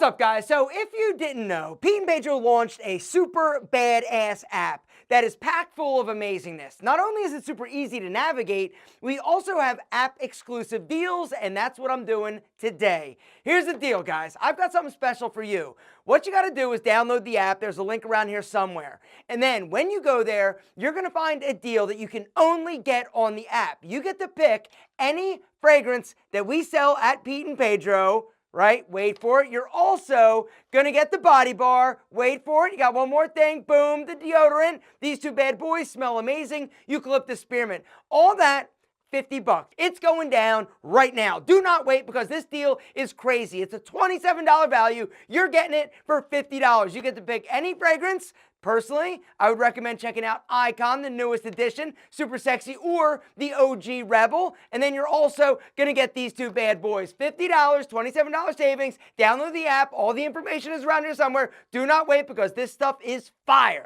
What's up, guys? So if you didn't know, Pete and Pedro launched a super badass app that is packed full of amazingness. Not only is it super easy to navigate, we also have app exclusive deals, and that's what I'm doing today. Here's the deal, guys. I've got something special for you. What you got to do is download the app. There's a link around here somewhere. And then when you go there, you're going to find a deal that you can only get on the app. You get to pick any fragrance that we sell at Pete and Pedro. Right? Wait for it. You're also going to get the body bar. Wait for it. You got one more thing. Boom, the deodorant. These two bad boys smell amazing. Eucalyptus spearmint. All that, $50. It's going down right now. Do not wait because this deal is crazy. It's a $27 value. You're getting it for $50. You get to pick any fragrance. Personally, I would recommend checking out Icon, the newest edition, super sexy, or the OG Rebel. And then you're also going to get these two bad boys. $50, $27 savings. Download the app. All the information is around here somewhere. Do not wait because this stuff is fire.